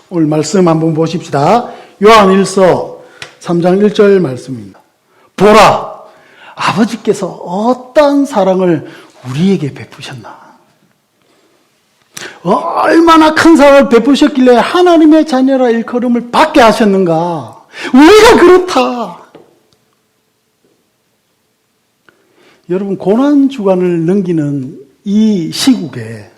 오늘 말씀 한번 보십시다. 요한 1서 3장 1절 말씀입니다. 보라, 아버지께서 어떠한 사랑을 우리에게 베푸셨나. 얼마나 큰 사랑을 베푸셨길래 하나님의 자녀라 일컬음을 받게 하셨는가. 우리가 그렇다. 여러분, 고난주간을 넘기는 이 시국에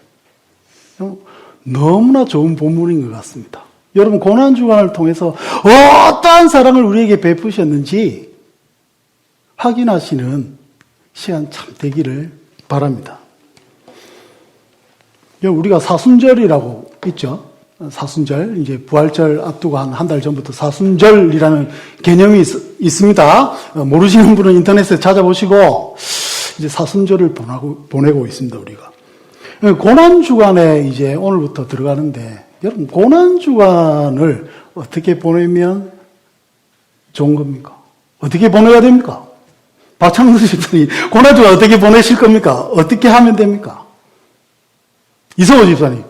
너무나 좋은 본문인 것 같습니다. 여러분, 고난주간을 통해서 어떠한 사랑을 우리에게 베푸셨는지 확인하시는 시간 참 되기를 바랍니다. 우리가 사순절이라고 있죠. 사순절, 이제 부활절 앞두고 한 달 전부터 사순절이라는 개념이 있습니다. 모르시는 분은 인터넷에 찾아보시고, 이제 사순절을 보내고 있습니다, 우리가. 고난주간에 이제 오늘부터 들어가는데, 여러분, 고난주간을 어떻게 보내면 좋은 겁니까? 어떻게 보내야 됩니까? 박창수 집사님, 고난주간 어떻게 보내실 겁니까? 어떻게 하면 됩니까? 이성호 집사님.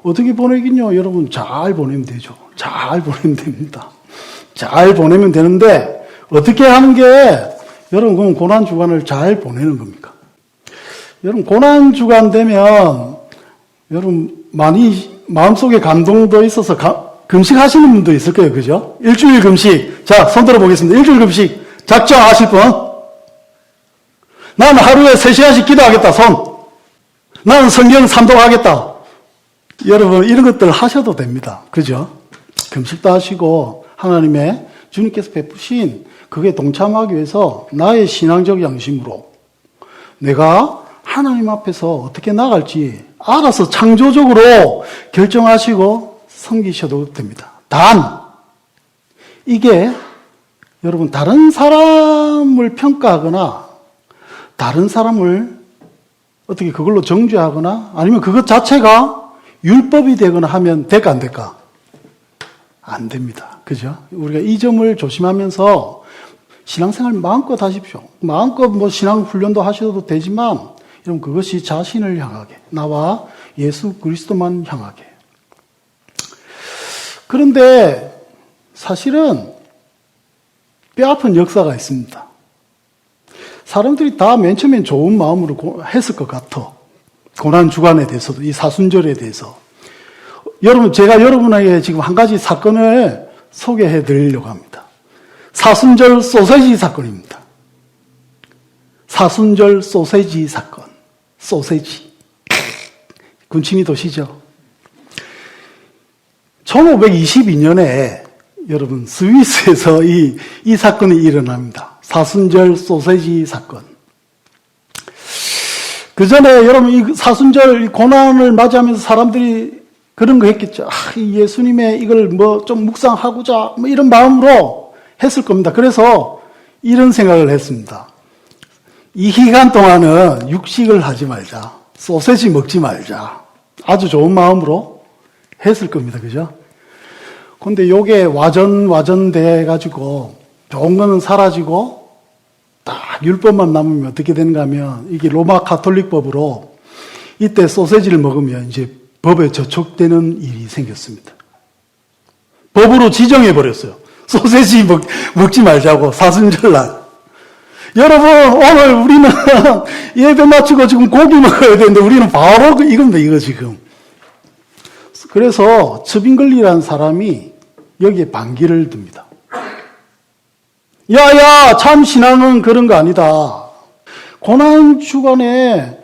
어떻게 보내긴요? 여러분, 잘 보내면 되죠. 잘 보내면 됩니다. 잘 보내면 되는데, 어떻게 하는 게, 여러분, 그럼 고난주간을 잘 보내는 겁니까? 여러분, 고난주간 되면, 여러분, 많이 마음속에 감동도 있어서 금식하시는 분도 있을 거예요. 그죠? 일주일 금식. 자, 손 들어보겠습니다. 일주일 금식. 작정하실 분? 나는 하루에 3시간씩 기도하겠다. 손. 나는 성경 삼독하겠다. 여러분, 이런 것들 하셔도 됩니다. 그죠? 금식도 하시고, 하나님의 주님께서 베푸신 그게 동참하기 위해서 나의 신앙적 양심으로 내가 하나님 앞에서 어떻게 나갈지 알아서 창조적으로 결정하시고 섬기셔도 됩니다. 단, 이게 여러분, 다른 사람을 평가하거나 다른 사람을 어떻게 그걸로 정죄하거나 아니면 그것 자체가 율법이 되거나 하면 될까 안 될까? 안 됩니다. 그죠? 우리가 이 점을 조심하면서 신앙생활 마음껏 하십시오. 마음껏 신앙 훈련도 하셔도 되지만 여러분, 그것이 자신을 향하게, 나와 예수 그리스도만 향하게. 그런데 사실은 뼈아픈 역사가 있습니다. 사람들이 다 맨 처음엔 좋은 마음으로 했을 것 같아. 고난주간에 대해서도, 이 사순절에 대해서. 여러분, 제가 여러분에게 지금 한 가지 사건을 소개해 드리려고 합니다. 사순절 소세지 사건입니다. 사순절 소세지 사건. 소세지. 군침이 도시죠? 1522년에 여러분, 스위스에서 이 사건이 일어납니다. 사순절 소세지 사건. 그 전에 여러분, 이 사순절 고난을 맞이하면서 사람들이 그런 거 했겠죠. 예수님의 이걸 좀 묵상하고자, 이런 마음으로 했을 겁니다. 그래서 이런 생각을 했습니다. 이 기간 동안은 육식을 하지 말자. 소세지 먹지 말자. 아주 좋은 마음으로 했을 겁니다. 그죠? 근데 요게 와전돼 가지고 좋은 거는 사라지고 딱 율법만 남으면 어떻게 되는가 하면 이게 로마 가톨릭법으로 이때 소세지를 먹으면 이제 법에 저촉되는 일이 생겼습니다. 법으로 지정해 버렸어요. 소세지 먹지 말자고, 사순절날. 여러분, 오늘 우리는 예배 마치고 지금 고기 먹어야 되는데 우리는 바로 이겁니다, 이거 지금. 그래서 츠빙글리라는 사람이 여기에 반기를 듭니다. 야야, 참 신앙은 그런 거 아니다. 고난주간에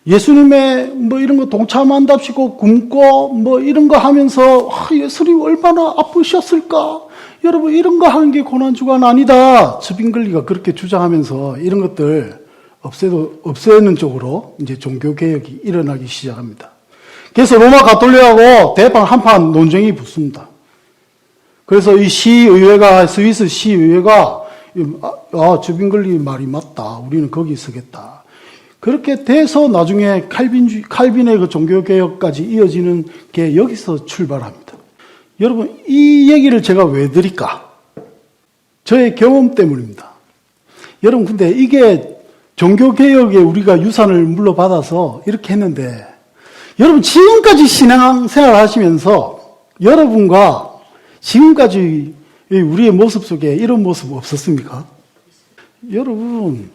예수님의 이런 거 동참한답시고 굶고 이런 거 하면서 예수님 얼마나 아프셨을까? 여러분, 이런 거 하는 게 고난주간 아니다. 츠빙글리가 그렇게 주장하면서 이런 것들 없애는 쪽으로 이제 종교개혁이 일어나기 시작합니다. 그래서 로마 가톨릭하고 대판 한판 논쟁이 붙습니다. 그래서 이 시의회가, 스위스 시의회가 츠빙글리 말이 맞다. 우리는 거기 서겠다. 그렇게 돼서 나중에 칼빈의 그 종교개혁까지 이어지는 게 여기서 출발합니다. 여러분, 이 얘기를 제가 왜 드릴까? 저의 경험 때문입니다. 여러분, 근데 이게 종교개혁에 우리가 유산을 물려받아서 이렇게 했는데 여러분 지금까지 신앙생활 하시면서 여러분과 지금까지 우리의 모습 속에 이런 모습 없었습니까? 여러분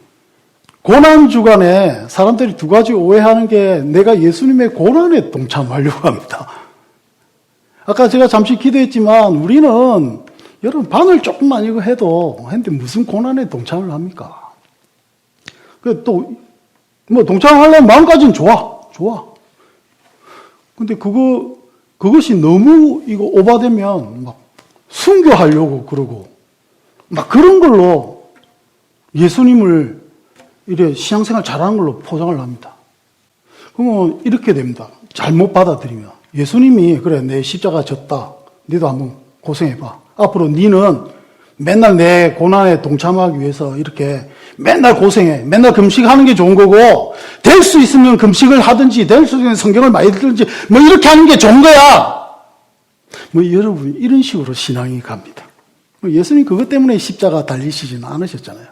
고난주간에 사람들이 두 가지 오해하는 게 내가 예수님의 고난에 동참하려고 합니다. 아까 제가 잠시 기도했지만 우리는 여러분 바늘 조금만 이거 해도 했는데 무슨 고난에 동참을 합니까? 또 뭐 동참하려면 마음까지는 좋아. 근데 그것이 너무 이거 오바되면 막 순교하려고 그러고 막 그런 걸로 예수님을 이래 신앙생활 잘하는 걸로 포장을 합니다. 그러면 이렇게 됩니다. 잘못 받아들이면 예수님이 그래 내 십자가 졌다. 너도 한번 고생해봐. 앞으로 너는 맨날 내 고난에 동참하기 위해서 이렇게 맨날 고생해. 맨날 금식하는 게 좋은 거고 될 수 있으면 금식을 하든지 될 수 있으면 성경을 많이 듣든지 뭐 이렇게 하는 게 좋은 거야. 뭐 여러분 이런 식으로 신앙이 갑니다. 예수님 그것 때문에 십자가 달리시지는 않으셨잖아요.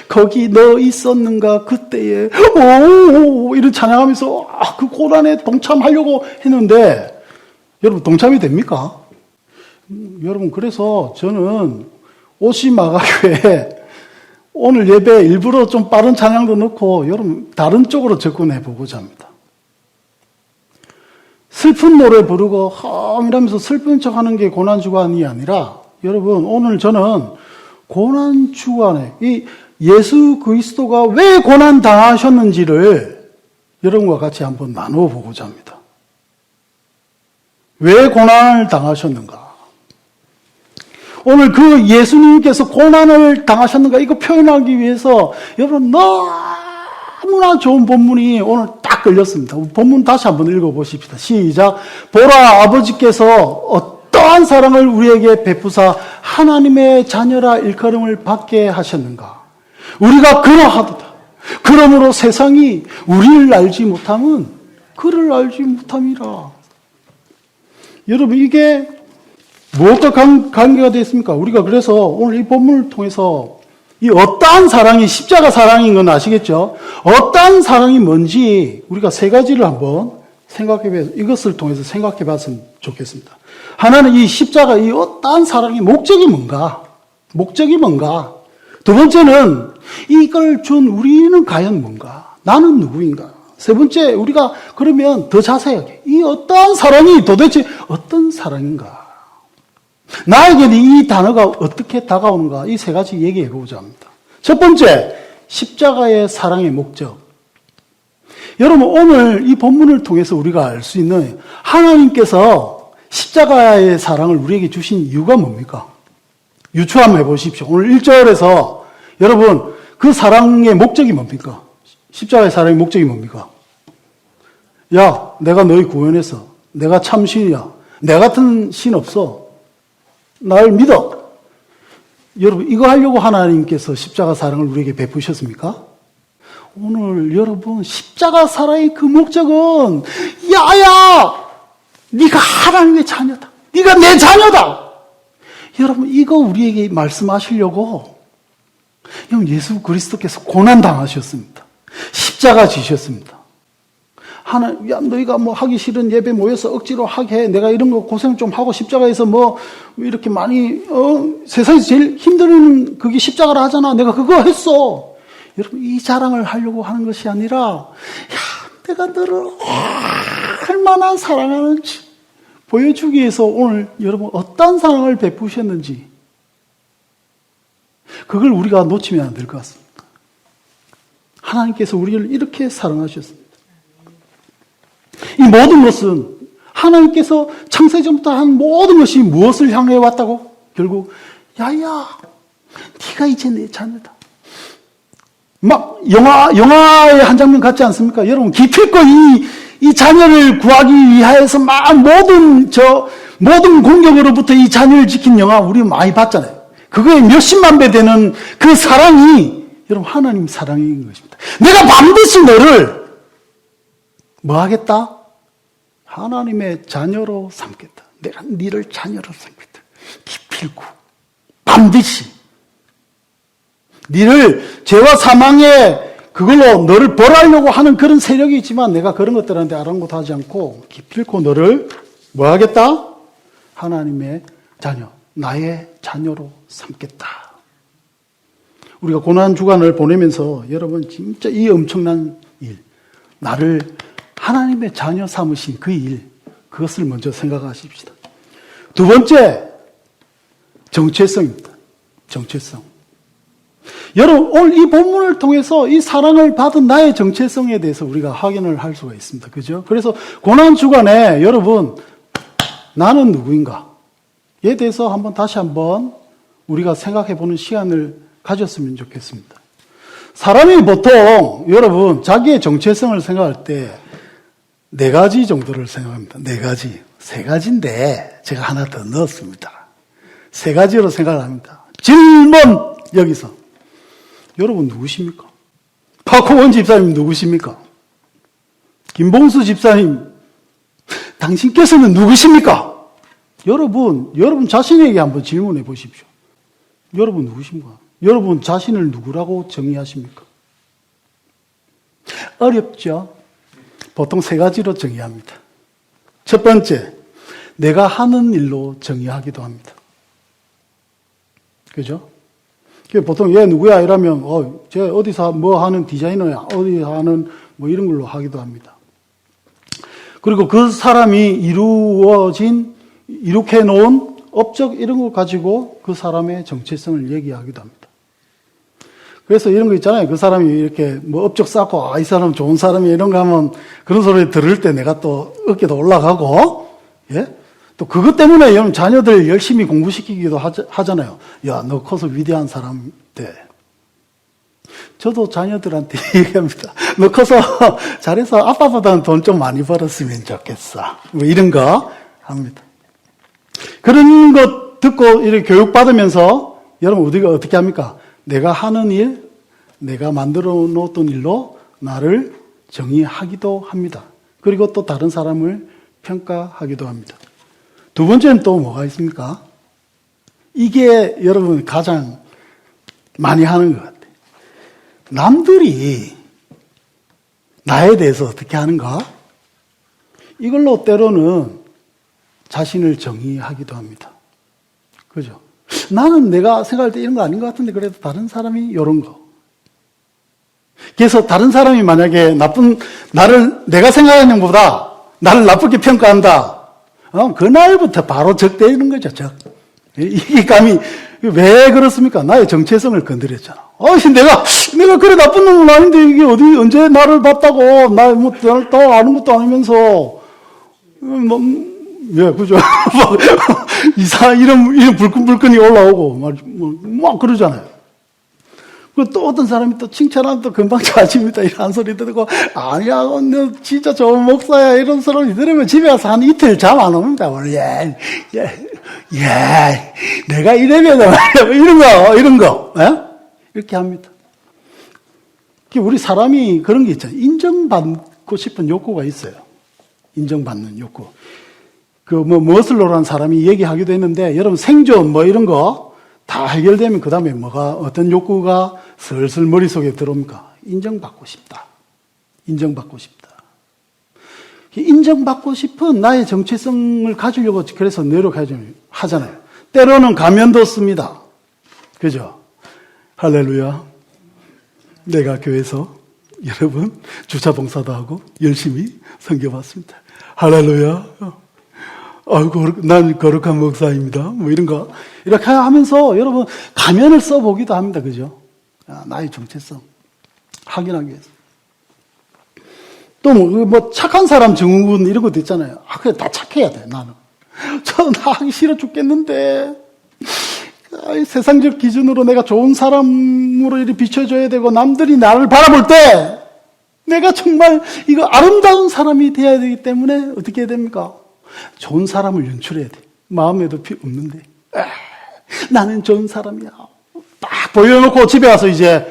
거기 너 있었는가 그때에 오 이런 찬양하면서 그 고난에 동참하려고 했는데 여러분 동참이 됩니까? 여러분 그래서 저는 오시마가교회 오늘 예배 일부러 좀 빠른 찬양도 넣고 여러분 다른 쪽으로 접근해 보고자 합니다. 슬픈 노래 부르고 이러면서 슬픈 척하는 게 고난주간이 아니라 여러분 오늘 저는 고난주간에 이 예수 그리스도가 왜 고난 당하셨는지를 여러분과 같이 한번 나누어 보고자 합니다. 왜 고난을 당하셨는가? 오늘 그 예수님께서 고난을 당하셨는가 이거 표현하기 위해서 여러분 너무나 좋은 본문이 오늘 딱 걸렸습니다. 본문 다시 한번 읽어보십시다. 시작. 보라 아버지께서 어떠한 사랑을 우리에게 베푸사 하나님의 자녀라 일컬음을 받게 하셨는가. 우리가 그러하도다. 그러므로 세상이 우리를 알지 못함은 그를 알지 못함이라. 여러분 이게 무엇과 관계가 되어 있습니까? 우리가 그래서 오늘 이 본문을 통해서 이 어떠한 사랑이 십자가 사랑인 건 아시겠죠? 어떠한 사랑이 뭔지 우리가 세 가지를 한번 이것을 통해서 생각해 봤으면 좋겠습니다. 하나는 이 십자가 이 어떠한 사랑의 목적이 뭔가? 두 번째는 이걸 준 우리는 과연 뭔가? 나는 누구인가? 세 번째 우리가 그러면 더 자세하게 이 어떠한 사랑이 도대체 어떤 사랑인가? 나에게는 이 단어가 어떻게 다가오는가? 이 세 가지 얘기해 보고자 합니다. 첫 번째, 십자가의 사랑의 목적. 여러분, 오늘 이 본문을 통해서 우리가 알 수 있는 하나님께서 십자가의 사랑을 우리에게 주신 이유가 뭡니까? 유추 한번 해보십시오. 오늘 1절에서 여러분, 그 사랑의 목적이 뭡니까? 십자가의 사랑의 목적이 뭡니까? 야, 내가 너희 구원했어. 내가 참 신이야. 내 같은 신 없어. 날 믿어. 여러분 이거 하려고 하나님께서 십자가 사랑을 우리에게 베푸셨습니까? 오늘 여러분 십자가 사랑의 그 목적은 야야 네가 하나님의 자녀다. 네가 내 자녀다. 여러분 이거 우리에게 말씀하시려고 예수 그리스도께서 고난 당하셨습니다. 십자가 지셨습니다. 야, 너희가 뭐 하기 싫은 예배 모여서 억지로 하게 해. 내가 이런 거 고생 좀 하고 십자가에서 뭐 이렇게 많이, 세상에서 제일 힘든 그게 십자가라 하잖아. 내가 그거 했어. 여러분, 이 자랑을 하려고 하는 것이 아니라, 야, 내가 너를 얼마나 사랑하는지 보여주기 위해서 오늘 여러분 어떤 사랑을 베푸셨는지, 그걸 우리가 놓치면 안 될 것 같습니다. 하나님께서 우리를 이렇게 사랑하셨습니다. 이 모든 것은 하나님께서 창세전부터 한 모든 것이 무엇을 향해 왔다고? 결국 야야 네가 이제 내 자녀다. 막 영화의 한 장면 같지 않습니까? 여러분 기필코 이 자녀를 구하기 위하여서 막 모든 공격으로부터 이 자녀를 지킨 영화 우리 많이 봤잖아요. 그거에 몇십만 배 되는 그 사랑이 여러분 하나님 사랑인 것입니다. 내가 반드시 너를 뭐 하겠다? 하나님의 자녀로 삼겠다. 내가 너를 자녀로 삼겠다. 기필코 반드시 너를 죄와 사망의 그걸로 너를 벌하려고 하는 그런 세력이 있지만 내가 그런 것들한테 아랑곳하지 않고 기필코 너를 뭐 하겠다? 하나님의 자녀, 나의 자녀로 삼겠다. 우리가 고난주간을 보내면서 여러분 진짜 이 엄청난 일, 나를 하나님의 자녀 삼으신 그 일, 그것을 먼저 생각하십시다. 두 번째, 정체성입니다. 정체성. 여러분, 오늘 이 본문을 통해서 이 사랑을 받은 나의 정체성에 대해서 우리가 확인을 할 수가 있습니다. 그죠? 그래서 고난주간에 여러분, 나는 누구인가? 에 대해서 다시 한번 우리가 생각해 보는 시간을 가졌으면 좋겠습니다. 사람이 보통 여러분, 자기의 정체성을 생각할 때 네 가지 정도를 생각합니다. 네 가지. 세 가지인데 제가 하나 더 넣었습니다. 세 가지로 생각을 합니다. 질문! 여기서. 여러분 누구십니까? 박홍원 집사님 누구십니까? 김봉수 집사님, 당신께서는 누구십니까? 여러분 자신에게 한번 질문해 보십시오. 여러분 누구십니까? 여러분 자신을 누구라고 정의하십니까? 어렵죠? 보통 세 가지로 정의합니다. 첫 번째, 내가 하는 일로 정의하기도 합니다. 그죠? 보통 얘 누구야 이러면 쟤 어디서 뭐 하는 디자이너야, 어디 하는 뭐 이런 걸로 하기도 합니다. 그리고 그 사람이 이룩해 놓은 업적 이런 걸 가지고 그 사람의 정체성을 얘기하기도 합니다. 그래서 이런 거 있잖아요. 그 사람이 이렇게 뭐 업적 쌓고 이 사람 좋은 사람이 이런 거 하면 그런 소리 들을 때 내가 또 어깨도 올라가고, 예? 또 그것 때문에 여러분 자녀들 열심히 공부시키기도 하잖아요. 야, 너 커서 위대한 사람 돼. 저도 자녀들한테 얘기합니다. 너 커서 잘해서 아빠보다는 돈 좀 많이 벌었으면 좋겠어. 뭐 이런 거 합니다. 그런 것 듣고 이렇게 교육받으면서 여러분 우리가 어떻게 합니까? 내가 하는 일, 내가 만들어 놓았던 일로 나를 정의하기도 합니다. 그리고 또 다른 사람을 평가하기도 합니다. 두 번째는 또 뭐가 있습니까? 이게 여러분 가장 많이 하는 것 같아요. 남들이 나에 대해서 어떻게 하는가? 이걸로 때로는 자신을 정의하기도 합니다. 그죠? 나는 내가 생각할 때 이런 거 아닌 것 같은데 그래도 다른 사람이 이런 거. 그래서 다른 사람이 만약에 내가 생각하는 것보다 나를 나쁘게 평가한다. 그날부터 바로 적대는 거죠, 적. 이게 감히, 왜 그렇습니까? 나의 정체성을 건드렸잖아. 내가 그래 나쁜 놈은 아닌데 이게 언제 나를 봤다고, 날 아는 것도 아니면서, 그죠? 이런 불끈불끈이 올라오고, 막 그러잖아요. 또 어떤 사람이 또 칭찬하면 또 금방 자집니다. 이런 소리 듣고, 아니야, 너 진짜 좋은 목사야. 이런 소리 들으면 집에 가서 한 이틀 잠 안 옵니다. 내가 이래면, 이런 거, 이렇게 합니다. 우리 사람이 그런 게 있잖아요. 인정받고 싶은 욕구가 있어요. 인정받는 욕구. 무엇을 노란 사람이 얘기하기도 했는데, 여러분 생존 이런 거 다 해결되면 그 다음에 어떤 욕구가 슬슬 머릿속에 들어옵니까? 인정받고 싶다. 인정받고 싶다. 인정받고 싶은 나의 정체성을 가지려고 그래서 노력하잖아요. 때로는 가면도 씁니다. 그죠? 할렐루야. 내가 교회에서 여러분 주차 봉사도 하고 열심히 섬겨봤습니다. 할렐루야. 난 거룩한 목사입니다. 이런 거. 이렇게 하면서 여러분 가면을 써보기도 합니다. 그죠? 나의 정체성 확인하기 위해서. 또 착한 사람 증후군 이런 것도 있잖아요. 그래, 다 착해야 돼, 나는. 나 하기 싫어 죽겠는데. 세상적 기준으로 내가 좋은 사람으로 이렇게 비춰줘야 되고 남들이 나를 바라볼 때 내가 정말 이거 아름다운 사람이 되어야 되기 때문에 어떻게 해야 됩니까? 좋은 사람을 연출해야 돼. 마음에도 없는데. 나는 좋은 사람이야. 딱 보여놓고 집에 와서 이제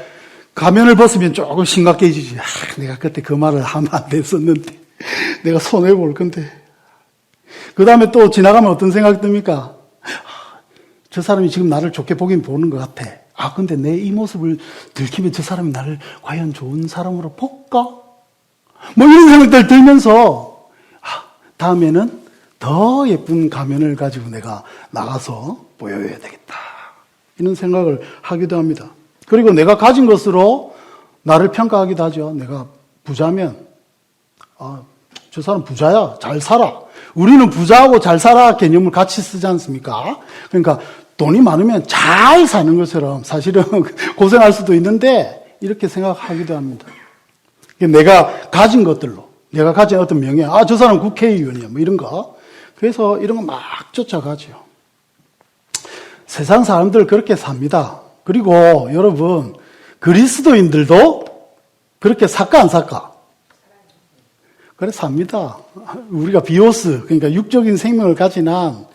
가면을 벗으면 조금 심각해지지. 내가 그때 그 말을 하면 안 됐었는데. 내가 손해볼 건데. 그 다음에 또 지나가면 어떤 생각이 듭니까? 저 사람이 지금 나를 좋게 보긴 보는 것 같아. 근데 내 이 모습을 들키면 저 사람이 나를 과연 좋은 사람으로 볼까? 뭐 이런 생각들 들면서 다음에는 더 예쁜 가면을 가지고 내가 나가서 보여야 되겠다. 이런 생각을 하기도 합니다. 그리고 내가 가진 것으로 나를 평가하기도 하죠. 내가 부자면 저 사람 부자야. 잘 살아. 우리는 부자하고 잘 살아 개념을 같이 쓰지 않습니까? 그러니까 돈이 많으면 잘 사는 것처럼 사실은 고생할 수도 있는데 이렇게 생각하기도 합니다. 내가 가진 것들로, 내가 가진 어떤 명예, 저 사람 국회의원이야, 뭐 이런 거. 그래서 이런 거 막 쫓아가죠. 세상 사람들 그렇게 삽니다. 그리고 여러분, 그리스도인들도 그렇게 살까 안 살까? 그래 삽니다. 우리가 비오스, 그러니까 육적인 생명을 가진 한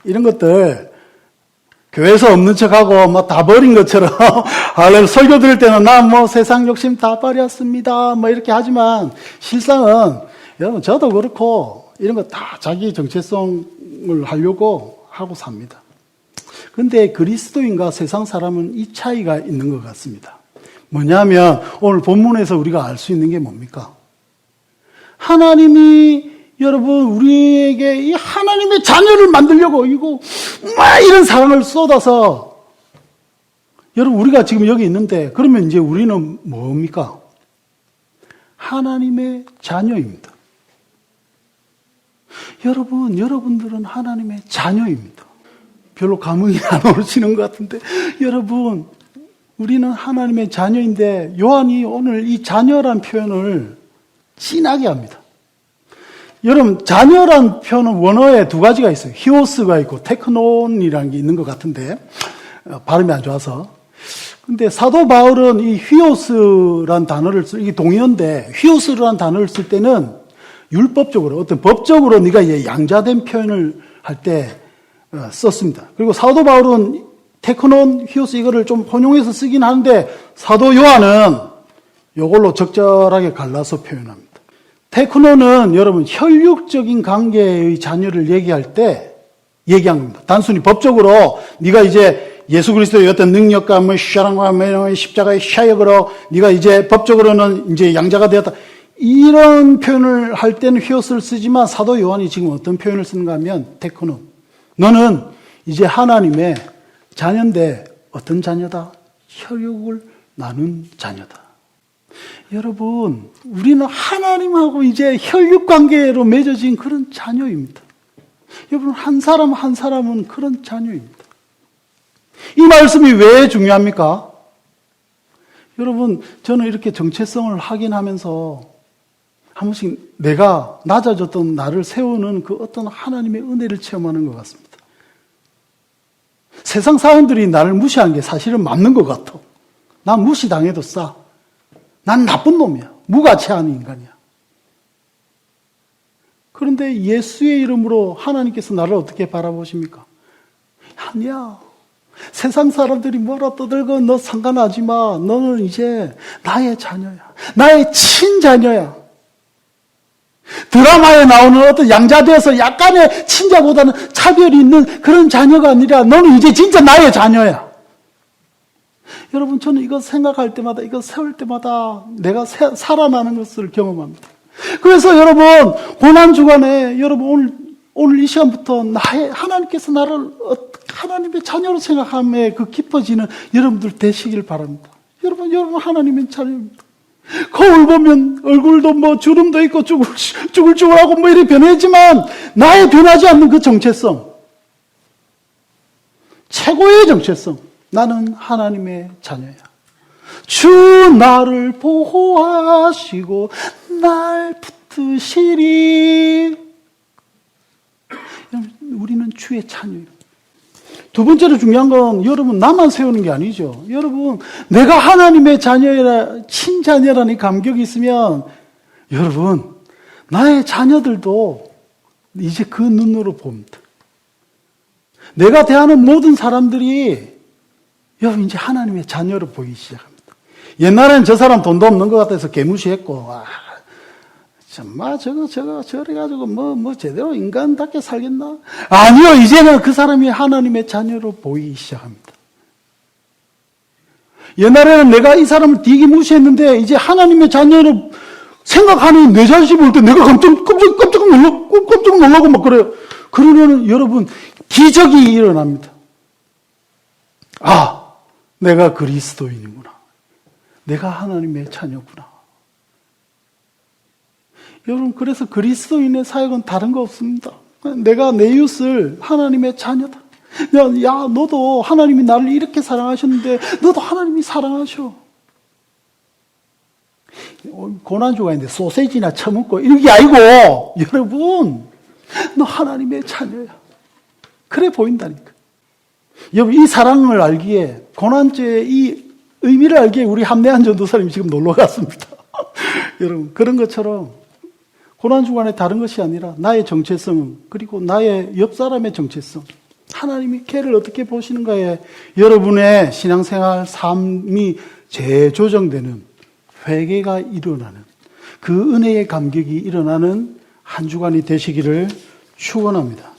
이런 것들 교회에서 없는 척하고 뭐 다 버린 것처럼 설교 들을 때는 나 뭐 세상 욕심 다 버렸습니다 뭐 이렇게 하지만 실상은 여러분 저도 그렇고 이런 거 다 자기 정체성을 하려고 하고 삽니다. 근데 그리스도인과 세상 사람은 이 차이가 있는 것 같습니다. 뭐냐면 오늘 본문에서 우리가 알 수 있는 게 뭡니까? 하나님이 여러분 우리에게 이 하나님의 자녀를 만들려고 이런 사랑을 쏟아서 여러분 우리가 지금 여기 있는데 그러면 이제 우리는 뭡니까? 하나님의 자녀입니다. 여러분들은 하나님의 자녀입니다. 별로 감흥이 안 오시는 것 같은데 여러분 우리는 하나님의 자녀인데 요한이 오늘 이 자녀란 표현을 진하게 합니다. 여러분 자녀란 표현은 원어에 두 가지가 있어요. 히오스가 있고 테크논이라는 게 있는 것 같은데 발음이 안 좋아서. 근데 사도 바울은 이 히오스란 단어를 이게 동의어인데 히오스란 단어를 쓸 때는 율법적으로 어떤 법적으로 네가 이제 양자된 표현을 할 때 썼습니다. 그리고 사도 바울은 테크논, 히오스 이거를 좀 혼용해서 쓰긴 하는데 사도 요한은 이걸로 적절하게 갈라서 표현합니다. 테크논은 여러분 혈육적인 관계의 자녀를 얘기할 때 얘기한 겁니다. 단순히 법적으로 네가 이제 예수 그리스도의 어떤 능력과 뭐 사랑과 십자가의 사역으로 네가 이제 법적으로는 이제 양자가 되었다. 이런 표현을 할 때는 히오스를 쓰지만 사도 요한이 지금 어떤 표현을 쓰는가 하면 테크논. 너는 이제 하나님의 자녀인데 어떤 자녀다? 혈육을 나눈 자녀다. 여러분, 우리는 하나님하고 이제 혈육 관계로 맺어진 그런 자녀입니다. 여러분, 한 사람 한 사람은 그런 자녀입니다. 이 말씀이 왜 중요합니까? 여러분, 저는 이렇게 정체성을 확인하면서 한 번씩 내가 낮아졌던 나를 세우는 그 어떤 하나님의 은혜를 체험하는 것 같습니다. 세상 사람들이 나를 무시한 게 사실은 맞는 것 같아. 난 무시당해도 싸. 난 나쁜 놈이야. 무가치한 인간이야. 그런데 예수의 이름으로 하나님께서 나를 어떻게 바라보십니까? 아니야. 세상 사람들이 뭐라 떠들건 너 상관하지 마. 너는 이제 나의 자녀야. 나의 친자녀야. 드라마에 나오는 어떤 양자되어서 약간의 친자보다는 차별이 있는 그런 자녀가 아니라 너는 이제 진짜 나의 자녀야. 여러분, 저는 이거 생각할 때마다, 이거 세울 때마다 내가 살아나는 것을 경험합니다. 그래서 여러분, 고난주간에 여러분 오늘 이 시간부터 하나님께서 나를 하나님의 자녀로 생각함에 그 깊어지는 여러분들 되시길 바랍니다. 여러분 하나님의 자녀입니다. 거울 보면 얼굴도 뭐 주름도 있고 쭈글쭈글하고 뭐 이렇게 변했지만 나의 변하지 않는 그 정체성, 최고의 정체성, 나는 하나님의 자녀야. 주 나를 보호하시고 날 붙드시리. 우리는 주의 자녀예요. 두 번째로 중요한 건 여러분 나만 세우는 게 아니죠. 여러분 내가 하나님의 자녀라 친자녀라는 감격이 있으면 여러분 나의 자녀들도 이제 그 눈으로 봅니다. 내가 대하는 모든 사람들이 여러분 이제 하나님의 자녀로 보이기 시작합니다. 옛날에는 저 사람 돈도 없는 것 같아서 개무시했고 정말 저래가지고 뭐 제대로 인간답게 살겠나? 아니요, 이제는 그 사람이 하나님의 자녀로 보이기 시작합니다. 옛날에는 내가 이 사람을 되게 무시했는데 이제 하나님의 자녀를 생각하는 내 자신이 볼 때 내가 깜짝 놀라고 막 그래요. 그러면 여러분 기적이 일어납니다. 아, 내가 그리스도인이구나. 내가 하나님의 자녀구나. 여러분, 그래서 그리스도인의 사역은 다른 거 없습니다. 내가 내 이웃을 하나님의 자녀다. 야, 너도 하나님이 나를 이렇게 사랑하셨는데 너도 하나님이 사랑하셔. 고난주가 있는데 소세지나 처먹고 이런 게 아니고 여러분, 너 하나님의 자녀야. 그래 보인다니까. 여러분, 이 사랑을 알기에, 고난주의 이 의미를 알기에 우리 함내한 전도사님이 지금 놀러 갔습니다. 여러분, 그런 것처럼 고난주간에 다른 것이 아니라 나의 정체성, 그리고 나의 옆 사람의 정체성, 하나님이 걔를 어떻게 보시는가에 여러분의 신앙생활, 삶이 재조정되는 회개가 일어나는, 그 은혜의 감격이 일어나는 한 주간이 되시기를 축원합니다.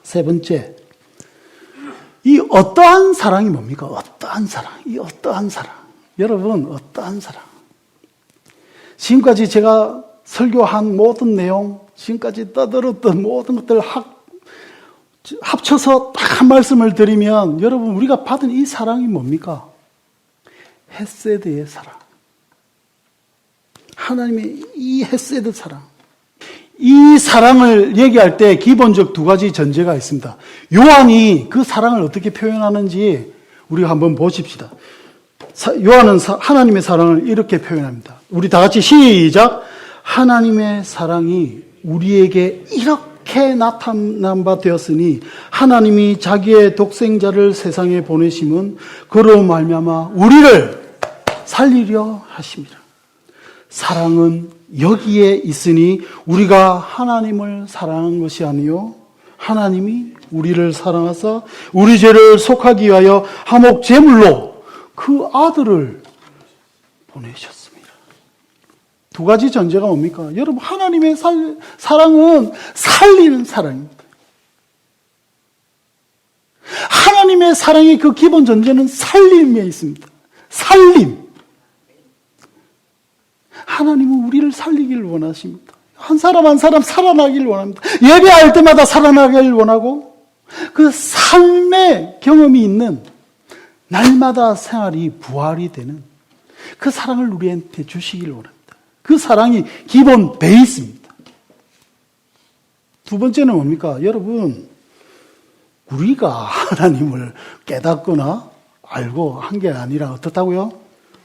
세 번째, 이 어떠한 사랑이 뭡니까? 어떠한 사랑. 이 어떠한 사랑. 여러분, 어떠한 사랑. 지금까지 제가 설교한 모든 내용, 지금까지 떠들었던 모든 것들을 합쳐서 딱 한 말씀을 드리면, 여러분, 우리가 받은 이 사랑이 뭡니까? 헤세드의 사랑. 하나님의 이 헤세드 사랑. 이 사랑을 얘기할 때 기본적 두 가지 전제가 있습니다. 요한이 그 사랑을 어떻게 표현하는지 우리가 한번 보십시다. 요한은 하나님의 사랑을 이렇게 표현합니다. 우리 다 같이 시작. 하나님의 사랑이 우리에게 이렇게 나타난 바 되었으니 하나님이 자기의 독생자를 세상에 보내심은 그로 말미암아 우리를 살리려 하심이라. 사랑은 여기에 있으니 우리가 하나님을 사랑한 것이 아니요 하나님이 우리를 사랑하사 우리 죄를 속하기 위하여 화목 제물로 그 아들을 보내셨습니다. 두 가지 전제가 뭡니까? 여러분, 하나님의 사랑은 살리는 사랑입니다. 하나님의 사랑의 그 기본 전제는 살림에 있습니다. 살림. 하나님은 우리를 살리기를 원하십니다. 한 사람 한 사람 살아나기를 원합니다. 예배할 때마다 살아나기를 원하고 그 삶의 경험이 있는 날마다 생활이 부활이 되는 그 사랑을 우리한테 주시기를 원합니다. 그 사랑이 기본 베이스입니다. 두 번째는 뭡니까? 여러분, 우리가 하나님을 깨닫거나 알고 한 게 아니라 어떻다고요?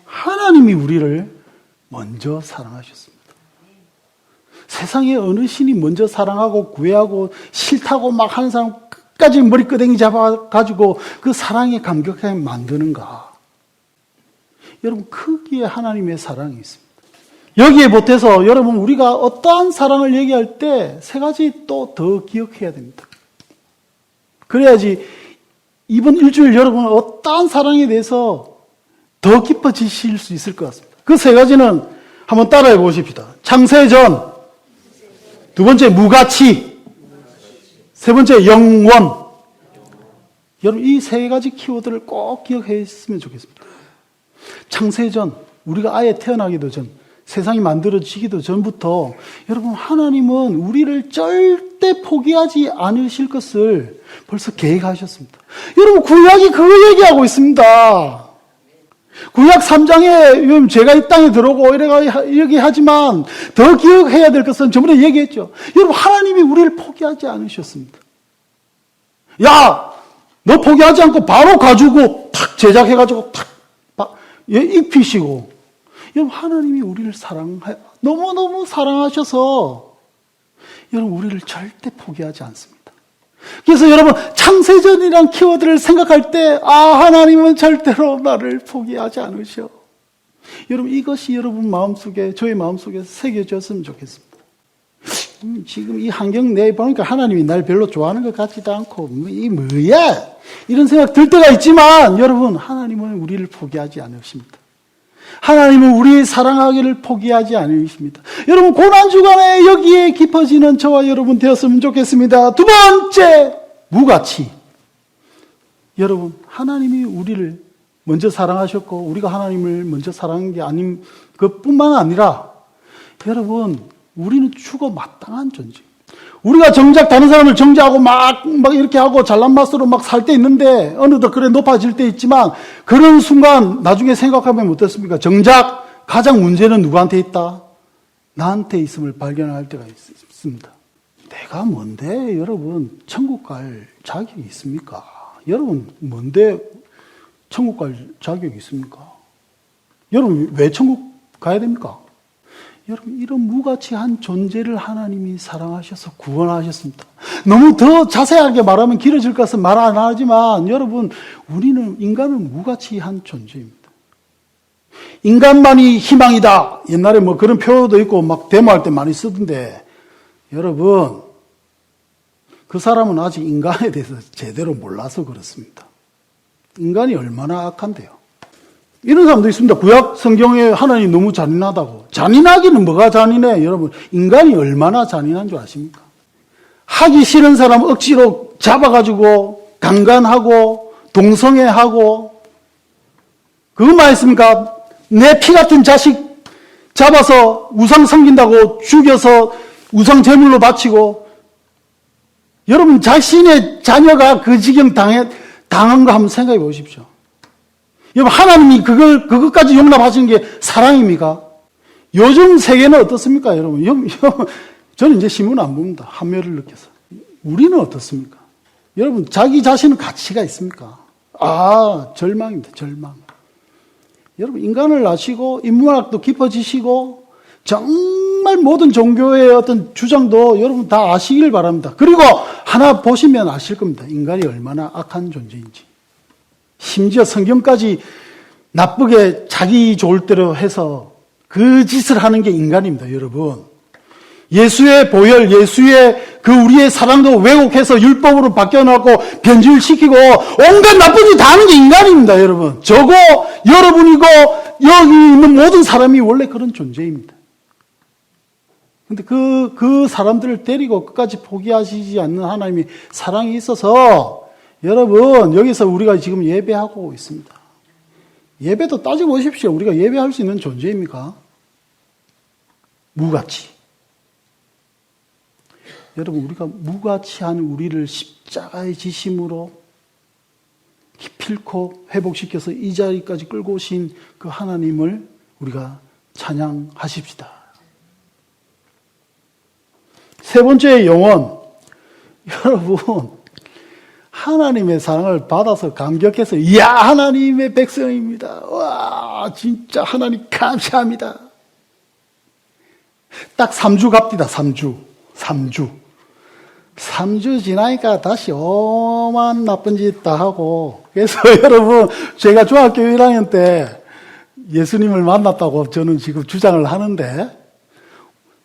하나님이 우리를 먼저 사랑하셨습니다. 세상에 어느 신이 먼저 사랑하고 구애하고 싫다고 막 하는 사람 끝까지 머리끄댕이 잡아가지고 그 사랑에 감격하게 만드는가? 여러분, 크기에 하나님의 사랑이 있습니다. 여기에 보태서 여러분, 우리가 어떠한 사랑을 얘기할 때 세 가지 또 더 기억해야 됩니다. 그래야지 이번 일주일 여러분 어떠한 사랑에 대해서 더 깊어지실 수 있을 것 같습니다. 그 세 가지는 한번 따라해 보십시다. 창세전, 두 번째 무가치, 세 번째 영원. 여러분, 이 세 가지 키워드를 꼭 기억했으면 좋겠습니다. 창세전, 우리가 아예 태어나기도 전, 세상이 만들어지기도 전부터 여러분, 하나님은 우리를 절대 포기하지 않으실 것을 벌써 계획하셨습니다. 여러분, 구약이 그거 얘기하고 있습니다. 구약 3장에 제가 이 땅에 들어오고 이렇게 하지만 더 기억해야 될 것은 저번에 얘기했죠. 여러분, 하나님이 우리를 포기하지 않으셨습니다. 야, 너 포기하지 않고 바로 가지고 탁 제작해가지고 탁 입히시고. 여러분, 하나님이 우리를 너무너무 사랑하셔서 여러분, 우리를 절대 포기하지 않습니다. 그래서 여러분, 창세전이란 키워드를 생각할 때, 하나님은 절대로 나를 포기하지 않으셔. 여러분, 이것이 여러분 마음속에, 저의 마음속에 새겨졌으면 좋겠습니다. 지금 이 환경 내에 보니까 하나님이 날 별로 좋아하는 것 같지도 않고, 이 뭐야? 이런 생각 들 때가 있지만, 여러분, 하나님은 우리를 포기하지 않으십니다. 하나님은 우리 사랑하기를 포기하지 않으십니다. 여러분, 고난주간에 여기에 깊어지는 저와 여러분 되었으면 좋겠습니다. 두 번째, 무가치. 여러분, 하나님이 우리를 먼저 사랑하셨고 우리가 하나님을 먼저 사랑한 게 아닌 그뿐만 아니라 여러분 우리는 죽어 마땅한 존재. 우리가 정작 다른 사람을 정죄하고 막 이렇게 하고 잘난 맛으로 막 살 때 있는데 어느덧 그래 높아질 때 있지만 그런 순간 나중에 생각하면 어떻습니까? 정작 가장 문제는 누구한테 있다? 나한테 있음을 발견할 때가 있습니다. 내가 뭔데 여러분 천국 갈 자격이 있습니까? 여러분 뭔데 천국 갈 자격이 있습니까? 여러분 왜 천국 가야 됩니까? 여러분 이런 무가치한 존재를 하나님이 사랑하셔서 구원하셨습니다. 너무 더 자세하게 말하면 길어질 것은 말 안 하지만 여러분 우리는 인간은 무가치한 존재입니다. 인간만이 희망이다. 옛날에 뭐 그런 표현도 있고 막 데모할 때 많이 쓰던데 여러분 그 사람은 아직 인간에 대해서 제대로 몰라서 그렇습니다. 인간이 얼마나 악한데요. 이런 사람도 있습니다. 구약 성경에 하나님 너무 잔인하다고. 잔인하기는 뭐가 잔인해? 여러분 인간이 얼마나 잔인한 줄 아십니까? 하기 싫은 사람 억지로 잡아가지고 강간하고 동성애하고 그것만 있습니까? 내 피 같은 자식 잡아서 우상 섬긴다고 죽여서 우상 제물로 바치고 여러분 자신의 자녀가 그 지경 당한 거 한번 생각해 보십시오. 여러분 하나님이 그것까지 용납하시는 게 사랑입니까? 요즘 세계는 어떻습니까 여러분? 저는 이제 신문 안 봅니다. 한멸을 느껴서. 우리는 어떻습니까? 여러분 자기 자신은 가치가 있습니까? 절망입니다. 절망. 여러분 인간을 아시고 인문학도 깊어지시고 정말 모든 종교의 어떤 주장도 여러분 다 아시길 바랍니다. 그리고 하나 보시면 아실 겁니다. 인간이 얼마나 악한 존재인지. 심지어 성경까지 나쁘게 자기 좋을 대로 해서 그 짓을 하는 게 인간입니다, 여러분. 예수의 보혈, 예수의 그 우리의 사랑도 왜곡해서 율법으로 바뀌어놓고 변질시키고 온갖 나쁜 짓 다 하는 게 인간입니다, 여러분. 저거 여러분이고 여기 있는 모든 사람이 원래 그런 존재입니다. 근데 그 사람들을 데리고 끝까지 포기하시지 않는 하나님의 사랑이 있어서 여러분 여기서 우리가 지금 예배하고 있습니다. 예배도 따지고 보십시오. 우리가 예배할 수 있는 존재입니까? 무가치. 여러분 우리가 무가치한 우리를 십자가의 지심으로 기필코 회복시켜서 이 자리까지 끌고 오신 그 하나님을 우리가 찬양하십시다. 세 번째 영혼. 여러분 하나님의 사랑을 받아서 감격해서 이야 하나님의 백성입니다. 와 진짜 하나님 감사합니다. 딱 3주 갑디다. 3주 지나니까 다시 오만 나쁜 짓 다 하고 그래서 여러분 제가 중학교 1학년 때 예수님을 만났다고 저는 지금 주장을 하는데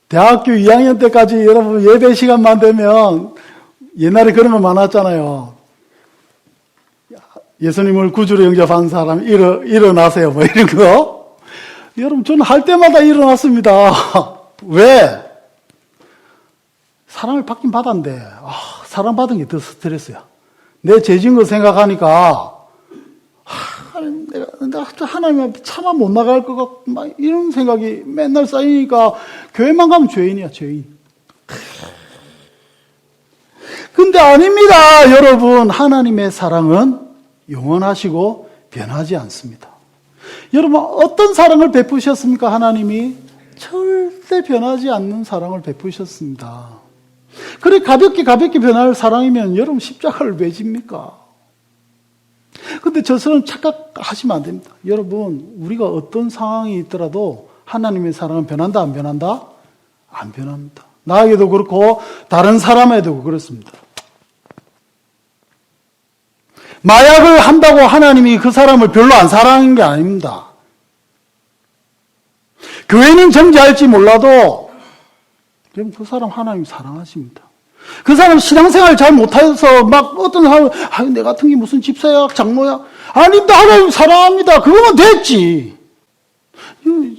대학교 2학년 때까지 여러분 예배 시간만 되면 옛날에 그런 거 많았잖아요. 예수님을 구주로 영접한 사람 일어나세요 뭐 이런 거. 여러분 저는 할 때마다 일어났습니다. 왜? 사랑을 받긴 받았는데 사랑받은 게 더 스트레스야. 내 죄진 거 생각하니까 내가 하나님 앞에 차마 못 나갈 것 같고 막 이런 생각이 맨날 쌓이니까 교회만 가면 죄인이야 죄인. 근데 아닙니다 여러분. 하나님의 사랑은 영원하시고 변하지 않습니다. 여러분 어떤 사랑을 베푸셨습니까? 하나님이 절대 변하지 않는 사랑을 베푸셨습니다. 그래 가볍게 변할 사랑이면 여러분 십자가를 왜 집니까? 근데 저처럼 착각하시면 안 됩니다. 여러분 우리가 어떤 상황이 있더라도 하나님의 사랑은 변한다 안 변한다? 안 변합니다. 나에게도 그렇고 다른 사람에도 그렇습니다. 마약을 한다고 하나님이 그 사람을 별로 안 사랑하는 게 아닙니다. 교회는 정죄할지 몰라도 그 사람 하나님 사랑하십니다. 그 사람 신앙생활 잘 못해서 막 어떤 사람 내 같은 게 무슨 집사야 장로야 아닙니다. 하나님 사랑합니다. 그거면 됐지.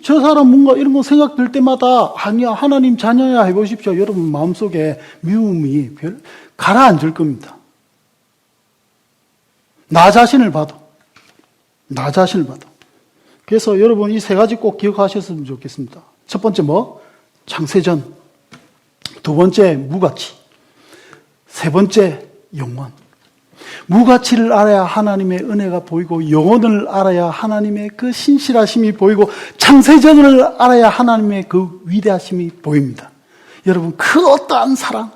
저 사람 뭔가 이런 거 생각될 때마다 아니야 하나님 자녀야 해보십시오. 여러분 마음속에 미움이 가라앉을 겁니다. 나 자신을 봐도 나 자신을 받아. 그래서 여러분 이 세 가지 꼭 기억하셨으면 좋겠습니다. 첫 번째 창세전. 두 번째 무가치. 세 번째 영원. 무가치를 알아야 하나님의 은혜가 보이고 영혼을 알아야 하나님의 그 신실하심이 보이고 창세전을 알아야 하나님의 그 위대하심이 보입니다. 여러분 그 어떠한 사랑,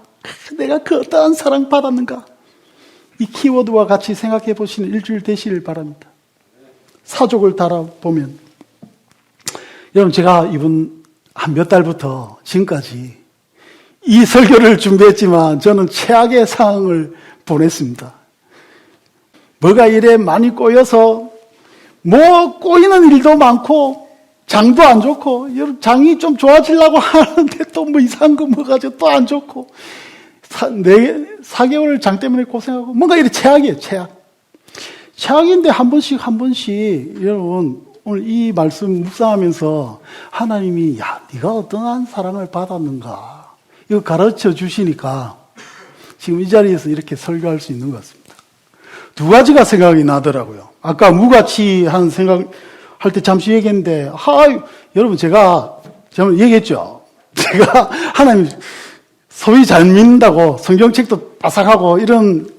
내가 그 어떠한 사랑 받았는가? 이 키워드와 같이 생각해 보시는 일주일 되시길 바랍니다. 사족을 달아보면 여러분 제가 이번 한 몇 달부터 지금까지 이 설교를 준비했지만 저는 최악의 상황을 보냈습니다. 뭐가 이래 많이 꼬여서 꼬이는 일도 많고 장도 안 좋고 여러분 장이 좀 좋아지려고 하는데 또 이상한 거 가지고 또 안 좋고 4개월 장 때문에 고생하고 뭔가 이래 최악이에요. 최악인데 한 번씩 여러분 오늘 이 말씀 묵상하면서 하나님이 네가 어떠한 사랑을 받았는가 이거 가르쳐 주시니까 지금 이 자리에서 이렇게 설교할 수 있는 것 같습니다. 두 가지가 생각이 나더라고요. 아까 무가치 하는 생각할 때 잠시 얘기했는데 여러분 제가 얘기했죠. 제가 하나님 소위 잘 믿는다고 성경책도 빠삭하고 이런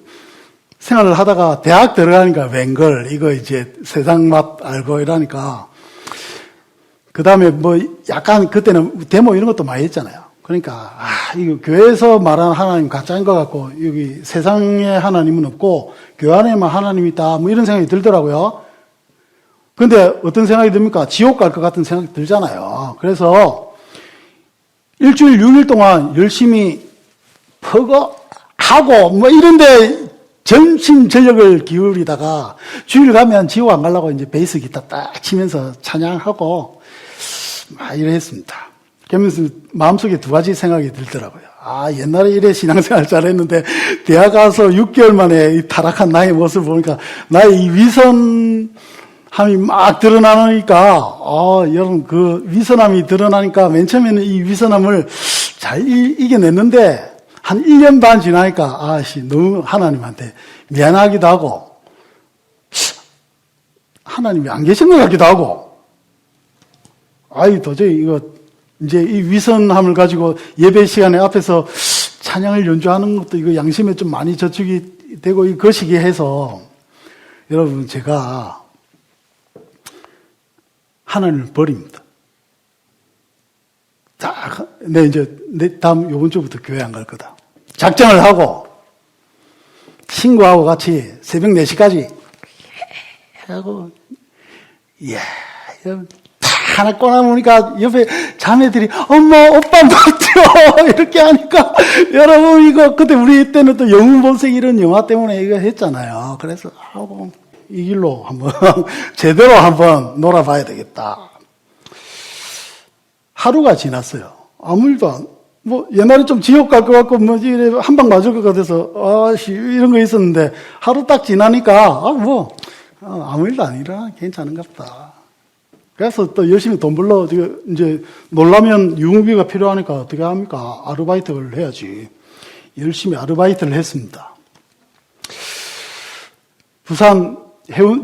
생활을 하다가 대학 들어가니까 웬걸 이거 이제 세상 맛 알고 이러니까 그 다음에 약간 그때는 데모 이런 것도 많이 했잖아요. 그러니까 이거 교회에서 말하는 하나님 가짜인 것 같고 여기 세상에 하나님은 없고 교회 안에만 하나님이 있다 이런 생각이 들더라고요. 근데 어떤 생각이 듭니까? 지옥 갈 것 같은 생각이 들잖아요. 그래서 일주일 6일 동안 열심히 하고 이런데 전심전력을 기울이다가 주일 가면 지옥 안 가려고 이제 베이스 기타 딱 치면서 찬양하고 이래 했습니다. 그러면서 마음속에 두 가지 생각이 들더라고요. 옛날에 이래 신앙생활 잘했는데 대학 가서 6개월 만에 이 타락한 나의 모습을 보니까 나의 이 위선함이 막 드러나니까 여러분 그 위선함이 드러나니까 맨 처음에는 이 위선함을 잘 이겨냈는데 한 1년 반 지나니까 너무 하나님한테 미안하기도 하고 하나님이 안 계신 것 같기도 하고 도저히 이거 이제 이 위선함을 가지고 예배 시간에 앞에서 찬양을 연주하는 것도 이거 양심에 좀 많이 저축이 되고 이 거시기 해서 여러분 제가 하나님을 버립니다. 다음 요번 주부터 교회 안 갈 거다. 작정을 하고 친구하고 같이 새벽 4시까지 하고 여러분 하나 꺼내보니까 옆에 자매들이 엄마 오빠 못해요 이렇게 하니까 여러분 이거 그때 우리 때는 또 영웅본색 이런 영화 때문에 이거 했잖아요. 그래서 이 길로 한번 제대로 한번 놀아봐야 되겠다. 하루가 지났어요. 아무 일도 옛날에 좀 지옥 갈 것 같고 이래 한 방 맞을 것 같아서 이런 거 있었는데 하루 딱 지나니까 아무 일도 아니라 괜찮은가 보다. 그래서 또 열심히 돈 벌러 이제 놀라면 유흥비가 필요하니까 어떻게 합니까? 아르바이트를 해야지. 열심히 아르바이트를 했습니다. 부산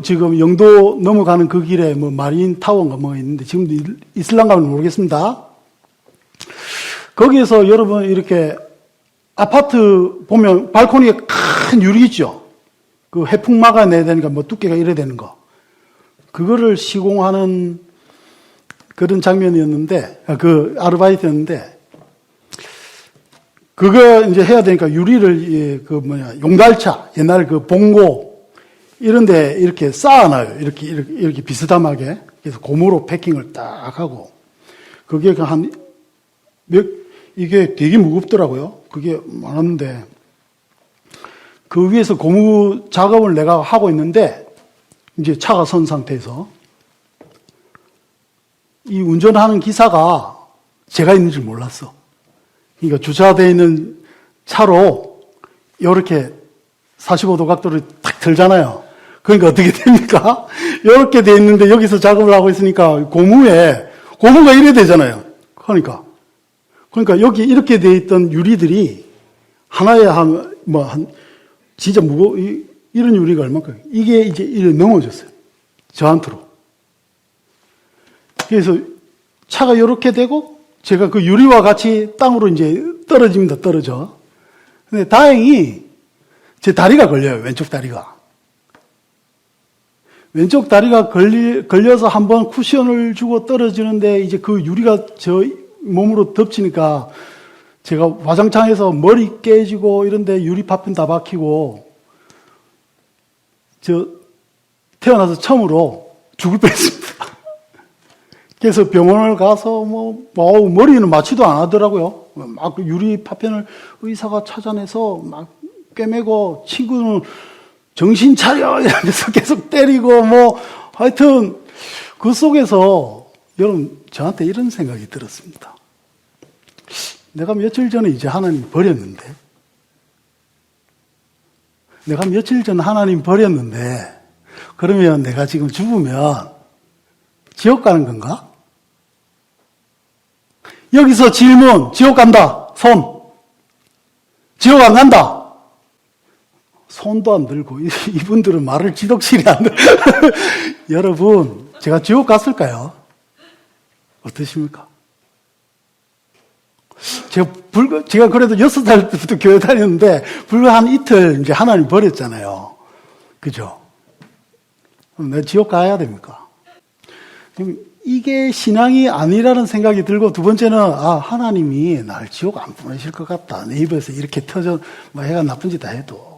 지금 영도 넘어가는 그 길에 마린 타워인가 있는데 지금도 있을란가는 모르겠습니다. 거기에서 여러분 이렇게 아파트 보면 발코니에 큰 유리 있죠. 그 해풍 막아내야 되니까 두께가 이래 되는 거. 그거를 시공하는 그런 장면이었는데, 그 아르바이트였는데, 그거 이제 해야 되니까 유리를 용달차, 옛날 그 봉고, 이런데 이렇게 쌓아놔요. 이렇게 비스듬하게. 그래서 고무로 패킹을 딱 하고. 그게 이게 되게 무겁더라고요. 그게 많았는데, 그 위에서 고무 작업을 내가 하고 있는데, 이제 차가 선 상태에서 이 운전하는 기사가 제가 있는 줄 몰랐어. 그러니까 주차되어 있는 차로 이렇게 45도 각도를 딱 들잖아요. 그러니까 어떻게 됩니까? 이렇게 돼 있는데 여기서 작업을 하고 있으니까 고무가 이래 되잖아요. 그러니까 여기 이렇게 돼 있던 유리들이 하나에 진짜 이런 유리가 얼마큼 이게 이제 이래 넘어졌어요. 저한테로. 그래서 차가 이렇게 되고 제가 그 유리와 같이 땅으로 이제 떨어집니다. 떨어져. 근데 다행히 제 다리가 걸려요. 왼쪽 다리가. 왼쪽 다리가 걸려서 한번 쿠션을 주고 떨어지는데 이제 그 유리가 저 몸으로 덮치니까 제가 화장창에서 머리 깨지고 이런데 유리 파편 다 박히고 저 태어나서 처음으로 죽을 뻔했습니다. 그래서 병원을 가서 머리는 마취도 안 하더라고요. 막 유리 파편을 의사가 찾아내서 막 꿰매고 친구는 정신 차려 이러면서 계속 때리고 하여튼 그 속에서 여러분 저한테 이런 생각이 들었습니다. 내가 며칠 전에 이제 하나님 버렸는데 그러면 내가 지금 죽으면 지옥 가는 건가? 여기서 질문, 지옥 간다. 손. 지옥 안 간다. 손도 안 들고, 이분들은 말을 지독실이 안 들고. 여러분, 제가 지옥 갔을까요? 어떠십니까? 제가 그래도 6살 때부터 교회 다녔는데, 불과 한 이틀 이제 하나님 버렸잖아요. 그죠? 그럼 내가 지옥 가야 됩니까? 이게 신앙이 아니라는 생각이 들고, 두 번째는, 하나님이 날 지옥 안 보내실 것 같다. 내 입에서 이렇게 해가 나쁜 짓 다 해도.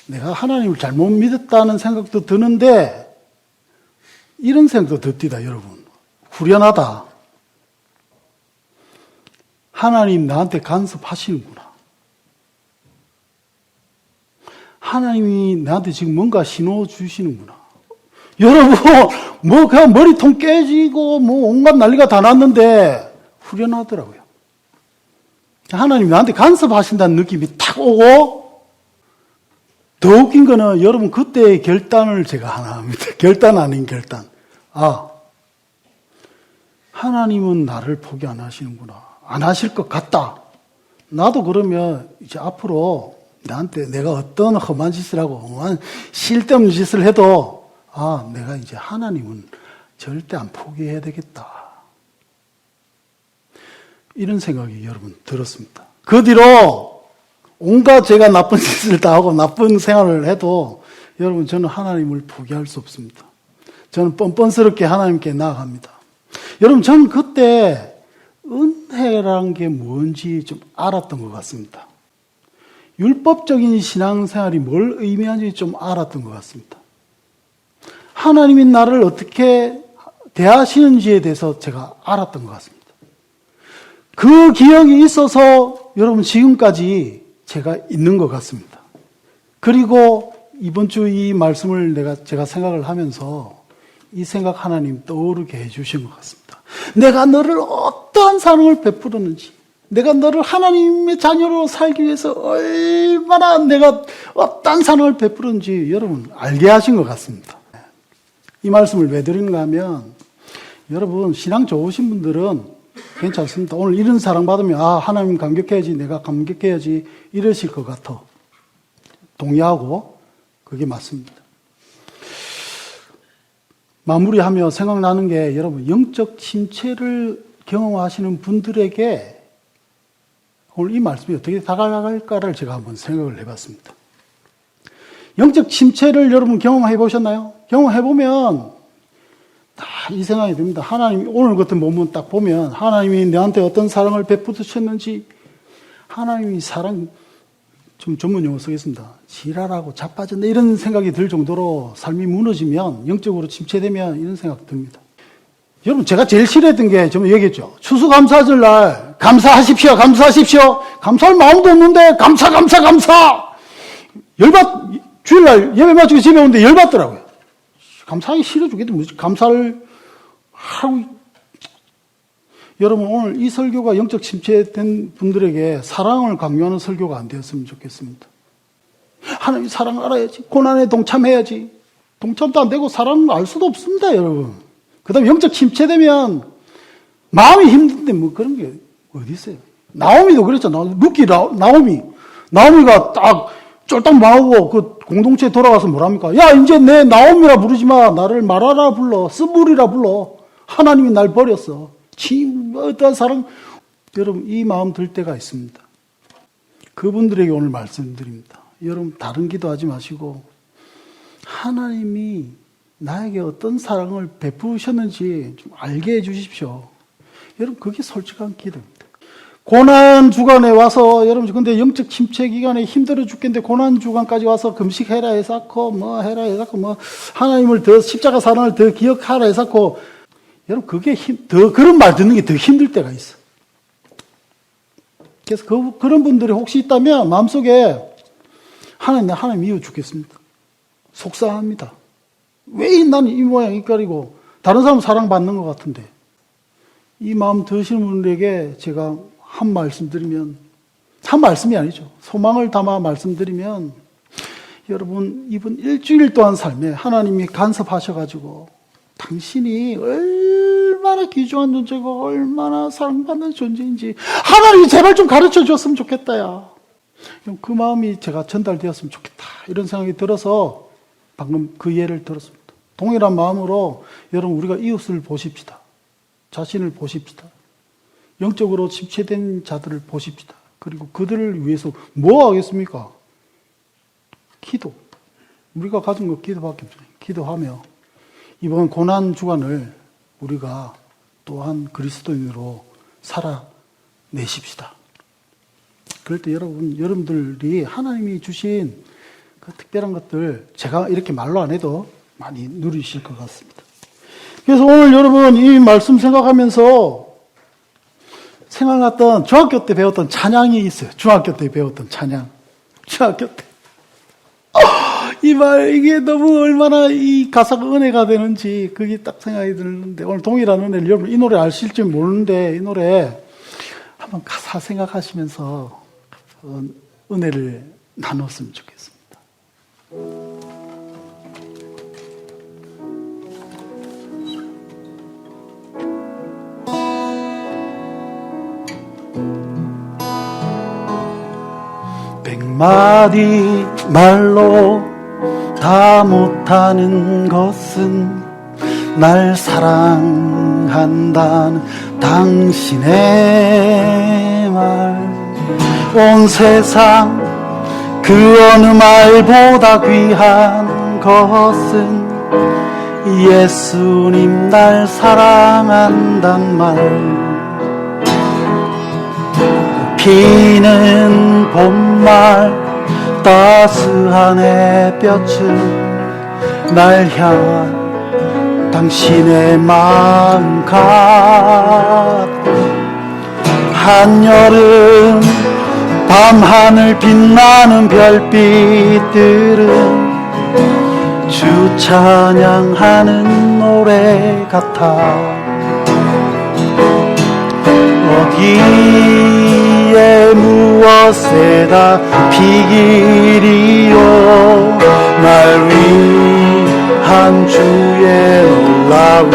내가 하나님을 잘못 믿었다는 생각도 드는데, 이런 생각도 듭니다, 여러분. 후련하다. 하나님 나한테 간섭하시는구나. 하나님이 나한테 지금 뭔가 신호 주시는구나. 여러분, 그냥 머리통 깨지고, 온갖 난리가 다 났는데, 후련하더라고요. 하나님 나한테 간섭하신다는 느낌이 탁 오고, 더 웃긴 거는 여러분 그때의 결단을 제가 하나 합니다. 결단 아닌 결단. 하나님은 나를 포기 안 하시는구나. 안 하실 것 같다. 나도 그러면 이제 앞으로 나한테 내가 어떤 험한 짓을 하고, 험한 쓸데없는 짓을 해도, 내가 이제 하나님은 절대 안 포기해야 되겠다. 이런 생각이 여러분 들었습니다. 그 뒤로 온갖 제가 나쁜 짓을 다 하고 나쁜 생활을 해도 여러분 저는 하나님을 포기할 수 없습니다. 저는 뻔뻔스럽게 하나님께 나아갑니다. 여러분 저는 그때 은혜라는 게 뭔지 좀 알았던 것 같습니다. 율법적인 신앙생활이 뭘 의미하는지 좀 알았던 것 같습니다. 하나님이 나를 어떻게 대하시는지에 대해서 제가 알았던 것 같습니다. 그 기억이 있어서 여러분 지금까지 제가 있는 것 같습니다. 그리고 이번 주 이 말씀을 제가 생각을 하면서 이 생각 하나님 떠오르게 해주신 것 같습니다. 내가 너를 어떠한 사랑을 베풀었는지, 내가 너를 하나님의 자녀로 살기 위해서 얼마나 내가 어떠한 사랑을 베풀었는지 여러분 알게 하신 것 같습니다. 이 말씀을 왜 드리는가 하면 여러분 신앙 좋으신 분들은 괜찮습니다. 오늘 이런 사랑받으면 하나님 감격해야지, 내가 감격해야지 이러실 것 같아. 동의하고 그게 맞습니다. 마무리하며 생각나는 게 여러분 영적 침체를 경험하시는 분들에게 오늘 이 말씀이 어떻게 다가갈까를 제가 한번 생각을 해봤습니다. 영적 침체를 여러분 경험해 보셨나요? 경험해 보면 다 이 생각이 듭니다. 하나님 오늘 같은 본문 딱 보면 하나님이 내한테 어떤 사랑을 베푸셨는지, 하나님이 사랑 좀 전문 용어 쓰겠습니다. 지랄하고 자빠졌네 이런 생각이 들 정도로 삶이 무너지면, 영적으로 침체되면 이런 생각 듭니다. 여러분 제가 제일 싫어했던 게 좀 얘기했죠. 추수감사절 날 감사하십시오. 감사할 마음도 없는데 감사. 주일날 예배 마치고 집에 오는데 열받더라고요. 감사하기 싫어 죽겠는데 뭐지? 감사를 하고. 여러분 오늘 이 설교가 영적 침체된 분들에게 사랑을 강요하는 설교가 안 되었으면 좋겠습니다. 하나님 사랑을 알아야지. 고난에 동참해야지. 동참도 안 되고 사랑을 알 수도 없습니다, 여러분. 그 다음에 영적 침체되면 마음이 힘든데 뭐 그런 게 어디 있어요? 나오미도 그랬잖아. 루키 나오미가 딱 쫄딱 망하고 그 공동체에 돌아가서 뭐랍니까? 야, 이제 내 나옴이라 부르지 마. 나를 마라라 불러. 스물이라 불러. 하나님이 날 버렸어. 어떤 사람, 여러분, 이 마음 들 때가 있습니다. 그분들에게 오늘 말씀드립니다. 여러분, 다른 기도하지 마시고, 하나님이 나에게 어떤 사랑을 베푸셨는지 좀 알게 해주십시오. 여러분, 그게 솔직한 기도입니다. 고난 주간에 와서, 여러분, 근데 영적 침체 기간에 힘들어 죽겠는데, 고난 주간까지 와서 금식해라 해서고, 뭐 해라 해서고, 뭐, 하나님을 더, 십자가 사랑을 더 기억하라 해서고, 여러분, 그게 더, 그런 말 듣는 게 더 힘들 때가 있어. 그래서 그런 분들이 혹시 있다면, 마음속에, 하나님 이후 죽겠습니다. 속상합니다. 왜 나는 이 모양 이깔이고, 다른 사람 사랑받는 것 같은데, 이 마음 드시는 분들에게 제가 한 말씀 드리면, 한 말씀이 아니죠. 소망을 담아 말씀드리면, 여러분, 이번 일주일 동안 삶에 하나님이 간섭하셔가지고, 당신이 얼마나 귀중한 존재고, 얼마나 사랑받는 존재인지, 하나님이 제발 좀 가르쳐 줬으면 좋겠다, 야. 그 마음이 제가 전달되었으면 좋겠다. 이런 생각이 들어서, 방금 그 예를 들었습니다. 동일한 마음으로, 여러분, 우리가 이웃을 보십시다. 자신을 보십시다. 영적으로 침체된 자들을 보십시다. 그리고 그들을 위해서 뭐 하겠습니까? 기도. 우리가 가진 거 기도밖에 없어요. 기도하며 이번 고난 주간을 우리가 또한 그리스도인으로 살아내십시다. 그럴 때 여러분들이 하나님이 주신 그 특별한 것들 제가 이렇게 말로 안 해도 많이 누리실 것 같습니다. 그래서 오늘 여러분 이 말씀 생각하면서 생각났던 중학교 때 배웠던 찬양이 있어요. 중학교 때 배웠던 찬양. 중학교 때. 이게 너무 얼마나 이 가사가 은혜가 되는지 그게 딱 생각이 드는데 오늘 동일한 은혜를 여러분 이 노래 아실지 모르는데 이 노래 한번 가사 생각하시면서 은혜를 나눴으면 좋겠습니다. 백마디 말로 다 못하는 것은 날 사랑한다는 당신의 말. 온 세상 그 어느 말보다 귀한 것은 예수님 날 사랑한단 말. 피는 봄말 따스한 햇볕을 날 향한 당신의 마음 같고 한여름 밤하늘 빛나는 별빛들은 주 찬양하는 노래 같아. 어디에 무엇에다 비길이요 날 위한 주의 놀라운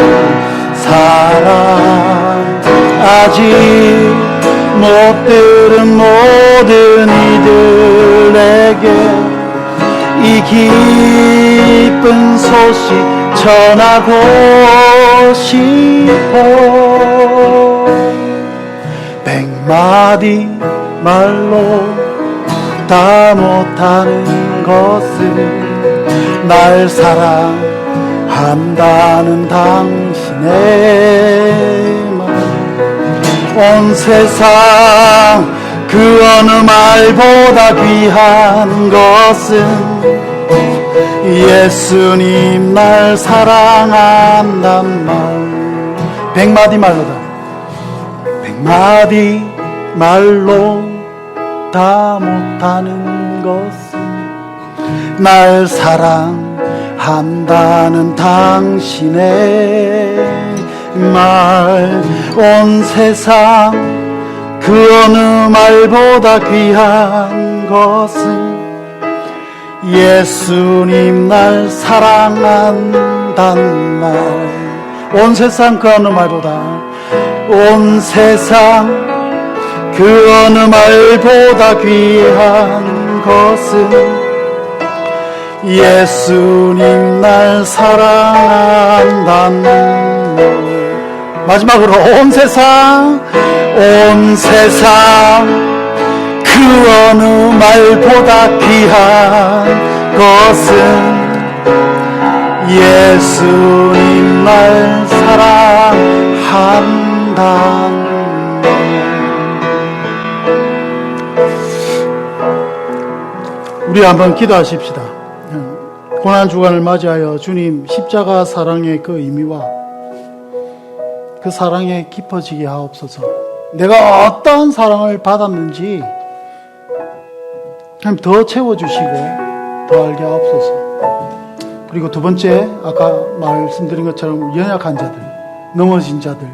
사랑. 아직 못 들은 모든 이들에게 이 기쁜 소식 전하고 싶어. 백마디 말로 다 못하는 것은 날 사랑한다는 당신의 말. 온 세상 그 어느 말보다 귀한 것은 예수님 날 사랑한단 말. 백마디 말로다. 백마디 말로 다 못하는 것은 날 사랑한다는 당신의 말. 온 세상 그 어느 말보다 귀한 것은 예수님 날 사랑한단 말. 온 세상 그 어느 말보다, 온 세상 그 어느 말보다 귀한 것은 예수님 날 사랑한다는 마지막으로 온 세상 그 어느 말보다 귀한 것은 예수님 날 사랑한다. 우리 한번 기도하십시다. 고난주간을 맞이하여 주님 십자가 사랑의 그 의미와 그 사랑에 깊어지게 하옵소서. 내가 어떠한 사랑을 받았는지 더 채워주시고 더 알게 하옵소서. 그리고 두 번째, 아까 말씀드린 것처럼 연약한 자들, 넘어진 자들,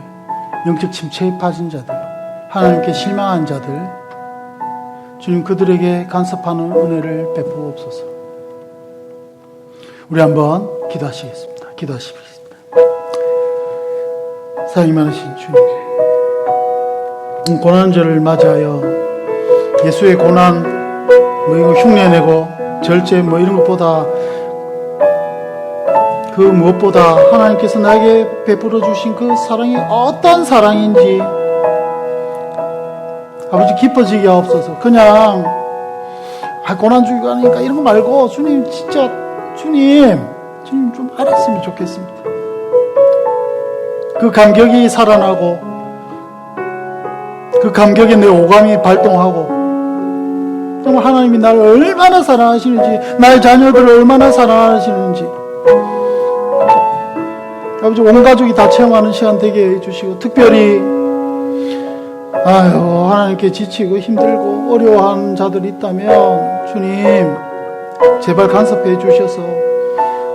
영적 침체에 빠진 자들, 하나님께 실망한 자들, 주님 그들에게 간섭하는 은혜를 베푸옵소서. 우리 한번 기도하시겠습니다. 기도하시겠습니다. 사랑이 많으신 주님, 고난절을 맞이하여 예수의 고난, 이거 흉내내고 절제 이런 것보다 그 무엇보다 하나님께서 나에게 베풀어 주신 그 사랑이 어떤 사랑인지 아버지 깊어지게 하옵소서. 그냥 고난주의가 아니니까 이런 거 말고 주님 진짜 주님 좀 알았으면 좋겠습니다. 그 감격이 살아나고 그 감격에 내 오감이 발동하고 정말 하나님이 나를 얼마나 사랑하시는지, 나의 자녀들을 얼마나 사랑하시는지 아버지 온 가족이 다 체험하는 시간 되게 해주시고, 특별히 하나님께 지치고 힘들고 어려워하는 자들이 있다면 주님 제발 간섭해 주셔서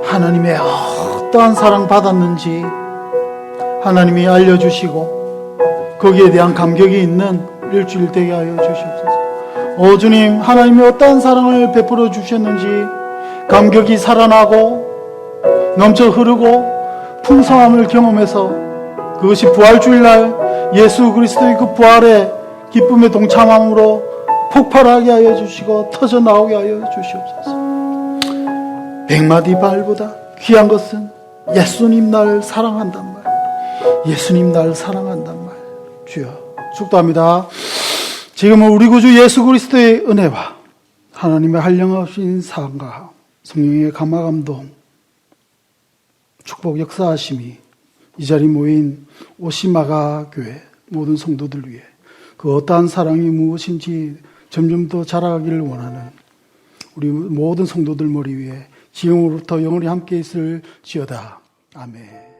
하나님의 어떠한 사랑 받았는지 하나님이 알려주시고 거기에 대한 감격이 있는 일주일 되게 하여 주시옵소서. 주님, 하나님이 어떠한 사랑을 베풀어 주셨는지 감격이 살아나고 넘쳐 흐르고 풍성함을 경험해서 그것이 부활주일날 예수 그리스도의 그 부활의 기쁨에 동참함으로 폭발하게 하여 주시고 터져 나오게 하여 주시옵소서. 100마디 말보다 귀한 것은 예수님 날 사랑한단 말, 예수님 날 사랑한단 말. 주여 축도합니다. 지금은 우리 구주 예수 그리스도의 은혜와 하나님의 한량없인 사랑과 성령의 감화감동 축복 역사하심이 이 자리 모인 오시마가 교회 모든 성도들 위해 그 어떠한 사랑이 무엇인지 점점 더 자라가기를 원하는 우리 모든 성도들 머리 위에 지금으로부터 영원히 함께 있을지어다. 아멘.